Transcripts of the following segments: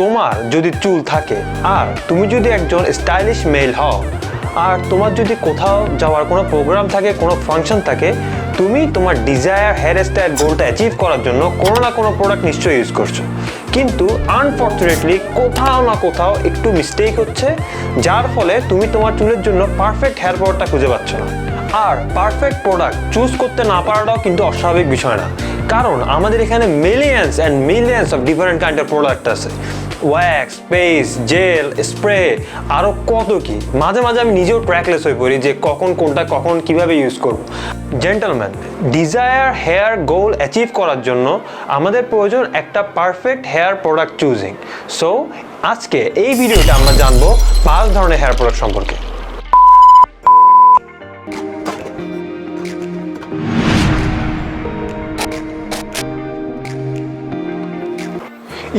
তোমার যদি চুল থাকে আর তুমি যদি একজন স্টাইলিশ মেল হও আর তোমার যদি কোথাও যাওয়ার কোনো প্রোগ্রাম থাকে, কোনো ফাংশন থাকে, তুমি তোমার ডিজায়ার হেয়ার স্টাইল গোলটা অ্যাচিভ করার জন্য কোনো না কোনো প্রোডাক্ট নিশ্চয়ই ইউজ করছো, কিন্তু আনফর্চুনেটলি কোথাও না কোথাও একটু মিস্টেক হচ্ছে, যার ফলে তুমি তোমার চুলের জন্য পারফেক্ট হেয়ার প্রোডাক্টটা খুঁজে পাচ্ছ না। আর পারফেক্ট প্রোডাক্ট চুজ করতে না পারাটাও কিন্তু অস্বাভাবিক বিষয় না, কারণ আমাদের এখানে millions and millions of different kind of product আছে। ওয়্যাক্স, পেস্ট, জেল, স্প্রে, আরও কত কি। মাঝে মাঝে আমি নিজেও ট্র্যাকলেস হয়ে পড়ি যে কখন কোনটা কখন কিভাবে ইউজ করব। Gentleman, desire hair goal achieve করার জন্য আমাদের প্রয়োজন একটা perfect hair product choosing. So আজকে এই ভিডিওতে আমরা জানবো 5 ধরনের হেয়ার প্রোডাক্ট সম্পর্কে।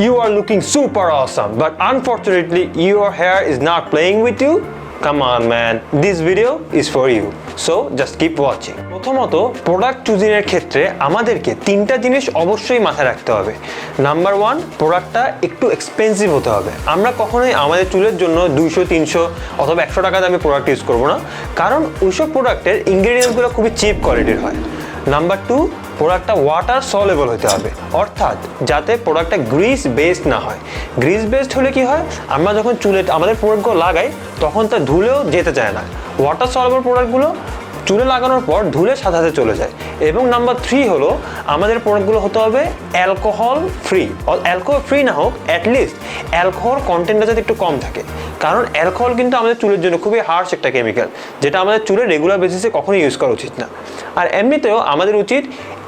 You are looking super awesome, but unfortunately your hair is not playing with you? Come on man, this video is for you. So just keep watching. প্রথমত product choosing এর ক্ষেত্রে আমাদেরকে 3টা জিনিস অবশ্যই মাথায় রাখতে হবে। নাম্বার 1, প্রোডাক্টটা একটু এক্সপেন্সিভ হতে হবে। আমরা কখনোই আমাদের চুলের জন্য 200, 300 অথবা 100 টাকা দামে প্রোডাক্ট ইউজ করব না, কারণ ওইসব প্রোডাক্টের ইনগ্রেডিয়েন্টসগুলো খুবই চিপ কোয়ালিটির হয়। নাম্বার 2, প্রোডাক্টটা ওয়াটার সলেবল হতে হবে, অর্থাৎ যাতে প্রোডাক্টটা গ্রিস বেসড না হয়। গ্রিস বেসড হলে কি হয়, আমরা যখন চুলে আমাদের প্রোডাক্টগুলো লাগাই তখন তা ধুলেও যেতে চায় না। ওয়াটার সলেবল প্রোডাক্টগুলো চুলে লাগানোর পর ধুলে সাথে সাথে চলে যায়। এবং নাম্বার 3 হলো আমাদের প্রোডাক্টগুলো হতে হবে অ্যালকোহল ফ্রি। অ্যালকোহল ফ্রি না হোক, অ্যাটলিস্ট অ্যালকোহল কন্টেন্টটা যাতে একটু কম থাকে, কারণ অ্যালকোহল কিন্তু আমাদের চুলের জন্য খুবই হার্শ একটা কেমিক্যাল, যেটা আমাদের চুলে রেগুলার বেসিসে কখনোই ইউজ করা উচিত না। আর এমনিতেও আমাদের উচিত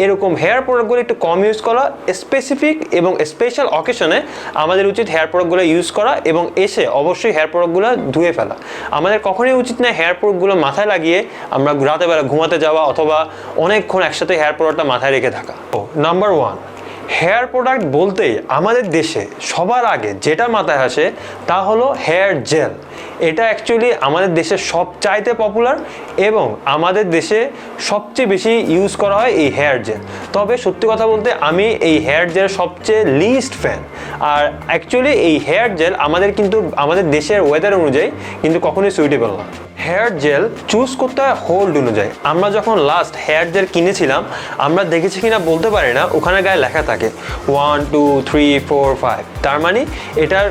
এরকম হেয়ার প্রোডাক্টগুলো একটু কম ইউজ করা, স্পেসিফিক এবং স্পেশাল অকেশনে আমাদের উচিত হেয়ার প্রোডাক্টগুলো ইউজ করা এবং এসে অবশ্যই হেয়ার প্রোডাক্টগুলো ধুয়ে ফেলা। আমাদের কখনোই উচিত না হেয়ার প্রোডাক্টগুলো মাথায় লাগিয়ে আমরা রাতের বেলা ঘুমাতে যাওয়া অথবা অনেকক্ষণ একসাথে হেয়ার প্রোডাক্টটা মাথায় রেখে থাকা। নাম্বার 1, হেয়ার প্রোডাক্ট বলতেই আমাদের দেশে সবার আগে যেটা মাথায় আসে তা হলো হেয়ার জেল। এটা অ্যাকচুয়ালি আমাদের দেশে সবচাইতে পপুলার এবং আমাদের দেশে সবচেয়ে বেশি ইউজ করা হয় এই হেয়ার জেল। তবে সত্যি কথা বলতে আমি এই হেয়ার জেল সবচেয়ে লিস্ট ফ্যান। আর অ্যাকচুয়ালি এই হেয়ার জেল আমাদের দেশের ওয়েদার অনুযায়ী কিন্তু কখনোই সুইটেবল না। হেয়ার জেল চুজ করতে হয় হোল্ড অনুযায়ী। আমরা যখন লাস্ট হেয়ার জেল কিনেছিলাম আমরা দেখেছি কিনা বলতে পারি না, ওখানে গায়ে লেখা থাকে 1 2 3 4 5, তার মানে এটার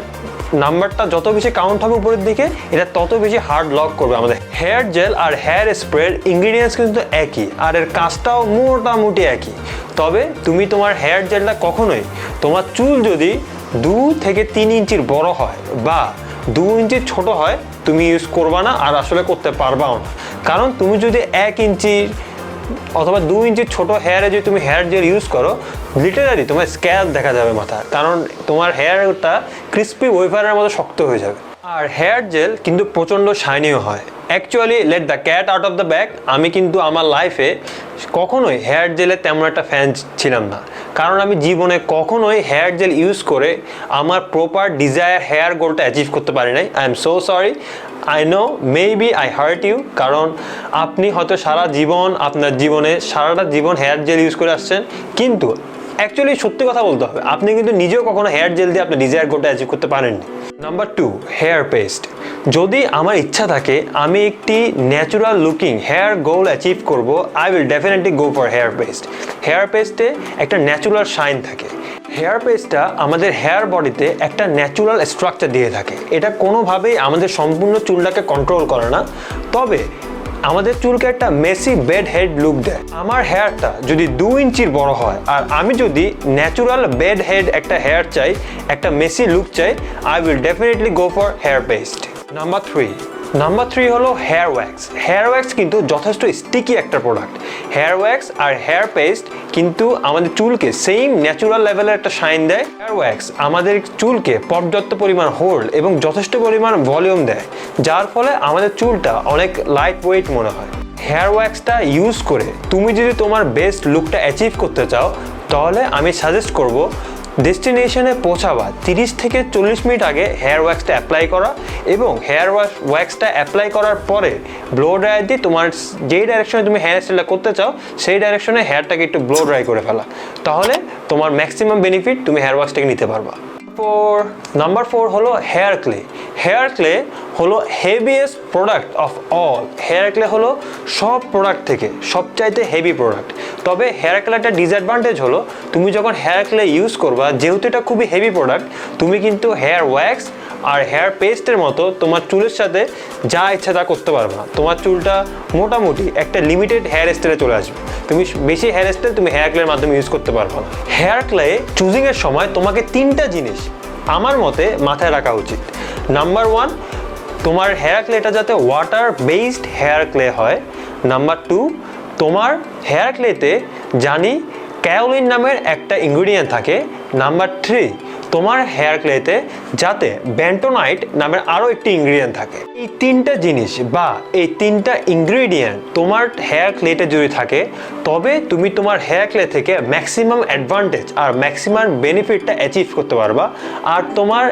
নাম্বারটা যত বেশি কাউন্ট হবে উপরের দিকে এটা তত বেশি হার্ড লক করবে আমাদের। হেয়ার জেল আর হেয়ার স্প্রের ইনগ্রিডিয়েন্টস কিন্তু একই আর এর কাজটাও মোটামুটি একই। তবে তুমি তোমার হেয়ার জেলটা কখনোই, তোমার চুল যদি 2 থেকে 3 ইঞ্চির বড় হয় বা 2 ইঞ্চির ছোট হয় তুমি ইউজ করবা না, আর আসলে করতে পারবাও না। কারণ তুমি যদি 1 ইঞ্চি অথবা 2 ইঞ্চির ছোট হেয়ারে যদি তুমি হেয়ার জেল ইউজ করো, লিটারালি তোমার স্ক্যাল্প দেখা যাবে মাথা, কারণ তোমার হেয়ারটা ক্রিস্পি ওয়েফারের মতো শক্ত হয়ে যাবে। আর হেয়ার জেল কিন্তু প্রচণ্ড শাইনিও হয়। Actually let the cat out of the bag, আমি কিন্তু আমার লাইফে কখনোই হেয়ার জেলের তেমন একটা ফ্যান ছিলাম না, কারণ আমি জীবনে কখনোই হেয়ার জেল ইউজ করে আমার প্রপার ডিজায়ার হেয়ার গোলটা অ্যাচিভ করতে পারি নাই। I am so sorry, I know maybe I hurt you, কারণ আপনি হয়তো আপনার জীবনে সারাটা জীবন হেয়ার জেল ইউজ করে আসছেন, কিন্তু অ্যাকচুয়ালি সত্যি কথা বলতে হবে আপনি কিন্তু নিজেও কখনো হেয়ার জেল দিয়ে আপনার ডিজায়ার গোলটা অ্যাচিভ করতে পারেননি। Number 2, hair paste. যদি আমার ইচ্ছা থাকে আমি একটি natural looking hair goal achieve করব, I will definitely go for hair paste. Hair পেস্টে একটা ন্যাচারাল শাইন থাকে। হেয়ার পেস্টটা আমাদের হেয়ার বডিতে একটা ন্যাচারাল স্ট্রাকচার দিয়ে থাকে। এটা কোনোভাবেই আমাদের সম্পূর্ণ চুলটাকে কন্ট্রোল করে না, তবে আমাদের চুলকে একটা মেসি বেড হেড লুক দেয়। আমার হেয়ারটা যদি 2 ইঞ্চির বড় হয় আর আমি যদি ন্যাচারাল বেড হেড একটা হেয়ার চাই, একটা মেসি লুক চাই, I will definitely go for hair paste. Number 3 হলো হেয়ার ওয়্যাক্স। হেয়ার ওয়্যাক্স কিন্তু যথেষ্ট স্টিকি একটা প্রোডাক্ট। হেয়ার ওয়্যাক্স আর হেয়ার পেস্ট কিন্তু আমাদের চুলকে সেম ন্যাচারাল লেভেলের একটা শাইন দেয়। হেয়ার ওয়্যাক্স আমাদের চুলকে পর্যাপ্ত পরিমাণ হোল্ড এবং যথেষ্ট পরিমাণ ভলিউম দেয়, যার ফলে আমাদের চুলটা অনেক লাইট ওয়েট মনে হয়। হেয়ার ওয়্যাক্সটা ইউজ করে তুমি যদি তোমার বেস্ট লুকটা অ্যাচিভ করতে চাও, তাহলে আমি সাজেস্ট করব ডেস্টিনেশনে পৌঁছাবার 30 থেকে 40 মিনিট আগে হেয়ার ওয়্যাক্সটা অ্যাপ্লাই করা এবং হেয়ার ওয়্যাক্সটা অ্যাপ্লাই করার পরে ব্লো ড্রায়ার দিয়ে তোমার যেই ডাইরেকশনে তুমি হেয়ার স্টাইলটা করতে চাও সেই ডাইরেকশনে হেয়ারটাকে একটু ব্লো ড্রাই করে ফেলা, তাহলে তোমার ম্যাক্সিমাম বেনিফিট তুমি হেয়ার ওয়্যাক্সটাকে নিতে পারবা। নাম্বার 4 হলো হেয়ার ক্লে। হেয়ার ক্লে হলো heaviest product of all. Hair clay হলো সব প্রোডাক্ট থেকে সবচাইতে হেভি প্রোডাক্ট। তবে হেয়ার ক্লে একটা ডিসঅ্যাডভান্টেজ হলো, তুমি যখন হেয়ার ক্লে ইউজ করবা, যেহেতু এটা খুবই হেভি প্রোডাক্ট, তুমি কিন্তু হেয়ার ওয়্যাক্স আর হেয়ার পেস্টের মতো তোমার চুলের সাথে যা ইচ্ছা তা করতে পারবে না। তোমার চুলটা মোটামুটি একটা লিমিটেড হেয়ার স্টাইলে চলে আসবে। তুমি বেশি হেয়ার স্টাইল তুমি হেয়ার ক্লের মাধ্যমে ইউজ করতে পারবে না। হেয়ার ক্লে চুজিংয়ের সময় তোমাকে 3টা জিনিস আমার মতে মাথায় রাখা উচিত। নাম্বার 1, তোমার হেয়ার ক্লেটা যাতে ওয়াটার বেসড হেয়ার ক্লে হয়। নাম্বার 2, তোমার হেয়ার ক্লেতে জানি কায়োলিন নামের একটা ইনগ্রিডিয়েন্ট থাকে। নাম্বার 3, তোমার হেয়ার ক্লেতে যাতে বেন্টোনাইট নামের আরও একটি ইনগ্রিডিয়েন্ট থাকে। এই 3টা জিনিস বা এই 3টা ইনগ্রিডিয়েন্ট তোমার হেয়ার ক্লেতে যদি থাকে, তবে তুমি তোমার হেয়ার ক্লে থেকে ম্যাক্সিমাম অ্যাডভান্টেজ আর ম্যাক্সিমাম বেনিফিটটা অ্যাচিভ করতে পারবা। আর তোমার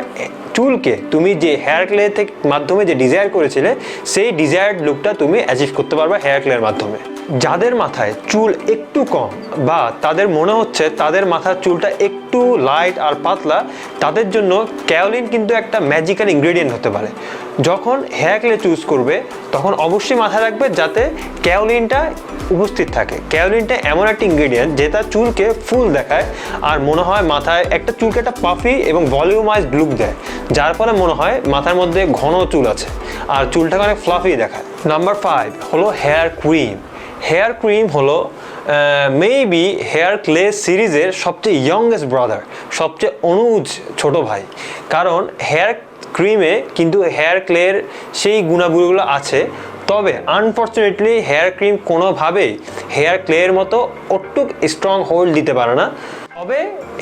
চুলকে তুমি যে হেয়ার ক্লে থেকে মাধ্যমে যে ডিজায়ার করেছিলে, সেই ডিজায়ার্ড লুকটা তুমি অ্যাচিভ করতে পারবা হেয়ার ক্লের মাধ্যমে। যাদের মাথায় চুল একটু কম বা তাদের মনে হচ্ছে তাদের মাথার চুলটা একটু লাইট আর পাতলা, তাদের জন্য কায়োলিন কিন্তু একটা ম্যাজিক্যাল ইনগ্রেডিয়েন্ট হতে পারে। যখন হেয়ার ক্লে চুজ করবে তখন অবশ্যই মাথায় রাখবে যাতে কায়োলিনটা উপস্থিত থাকে। কায়োলিনটা এমন একটা ইনগ্রেডিয়েন্ট যেটা চুলকে ফুল দেখায় আর মনে হয় মাথায় একটা চুলকে একটা পাফি এবং ভলিউমাইজড লুক দেয়, যার ফলে মনে হয় মাথার মধ্যে ঘন চুল আছে আর চুলটাকে অনেক ফ্লাফি দেখায়। নাম্বার 5 হলো হেয়ার ক্রিম। হেয়ার ক্রিম হলো মেবি হেয়ার ক্লে সিরিজের সবচেয়ে ইয়ংগেস্ট ব্রাদার, সবচেয়ে অনুজ ছোট ভাই। কারণ হেয়ার ক্রিমে কিন্তু হেয়ার ক্লের সেই গুণাগুণগুলো আছে, তবে আনফর্চুনেটলি হেয়ার ক্রিম কোনোভাবেই হেয়ার ক্লের মতো অটুক স্ট্রং হোল্ড দিতে পারে না। তবে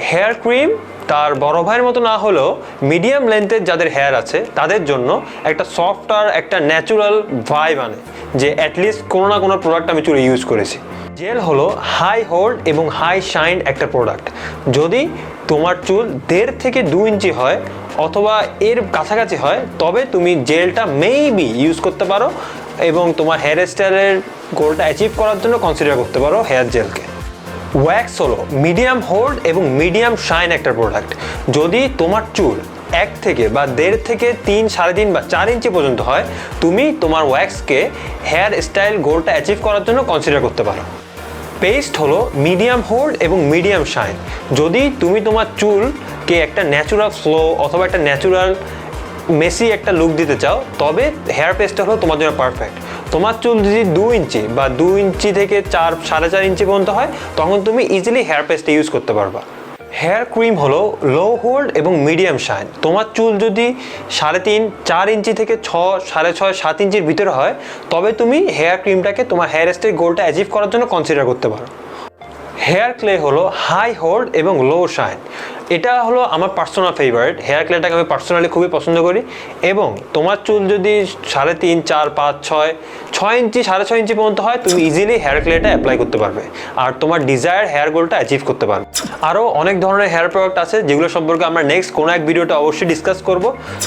হেয়ার ক্রিম তার বড় ভাইয়ের মতো না হলেও মিডিয়াম লেন্থের যাদের হেয়ার আছে তাদের জন্য একটা সফট আর একটা ন্যাচুরাল ভাইব আনে, যে অ্যাটলিস্ট কোনো না কোনো প্রোডাক্ট আমি চুলে ইউজ করেছি। জেল হলো হাই হোল্ড এবং হাই শাইন একটা প্রোডাক্ট। যদি তোমার চুল 1.5 থেকে 2 ইঞ্চি হয় অথবা এর কাছাকাছি হয়, তবে তুমি জেলটা মেবি ইউজ করতে পারো এবং তোমার হেয়ার স্টাইলের গোলটা অ্যাচিভ করার জন্য কনসিডার করতে পারো হেয়ার জেলকে। ওয়্যাক্স হলো মিডিয়াম হোল্ড এবং মিডিয়াম শাইন একটা প্রোডাক্ট। যদি তোমার চুল 1 থেকে বা 1.5 থেকে 3, 3.5 বা 4 ইঞ্চি পর্যন্ত হয়, তুমি তোমার ওয়্যাক্সকে হেয়ার স্টাইল গোলটা অ্যাচিভ করার জন্য কনসিডার করতে পারো। পেস্ট হলো মিডিয়াম হোল্ড এবং মিডিয়াম শাইন। যদি তুমি তোমার চুলকে একটা ন্যাচুরাল ফ্লো অথবা একটা ন্যাচুরাল মেসি একটা লুক দিতে চাও, তবে হেয়ার পেস্টটা হলো তোমার জন্য পারফেক্ট। তোমার চুল যদি 2 ইঞ্চি বা 2 ইঞ্চি থেকে 4, 4.5 ইঞ্চি পর্যন্ত হয়, তখন তুমি ইজিলি হেয়ার পেস্টটা ইউজ করতে পারবা। হেয়ার ক্রিম হলো লো হোল্ড এবং মিডিয়াম শাইন। তোমার চুল যদি 3.5, 4 ইঞ্চি থেকে 6, 6.5, 7 ইঞ্চির ভিতরে হয়, তবে তুমি হেয়ার ক্রিমটাকে তোমার হেয়ার স্টাইল গোলটা অ্যাচিভ করার জন্য কনসিডার করতে পারো। হেয়ার ক্লে হলো হাই হোল্ড এবং লো শাইন। এটা হলো আমার পার্সোনাল ফেভারিট। হেয়ার ক্লেটাকে আমি পার্সোনালি খুবই পছন্দ করি। এবং তোমার চুল যদি 3.5, 4, 5, 6 ইঞ্চি, 6.5 ইঞ্চি পর্যন্ত হয়, তুমি ইজিলি হেয়ার ক্লেটা অ্যাপ্লাই করতে পারবে আর তোমার ডিজায়ার হেয়ার গোলটা অ্যাচিভ করতে পারবে। আরও অনেক ধরনের হেয়ার প্রোডাক্ট আছে যেগুলো সম্পর্কে আমরা নেক্সট কোনো এক ভিডিওতে অবশ্যই ডিসকাস করব।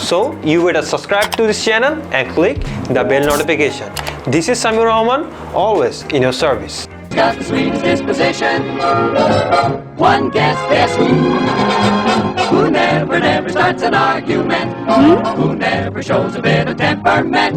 So you better subscribe to this channel and click the bell notification. This is Samiur Rahman, always in your service. Got the sweetest disposition. One guess who never starts an argument, who never shows a bit of temperament.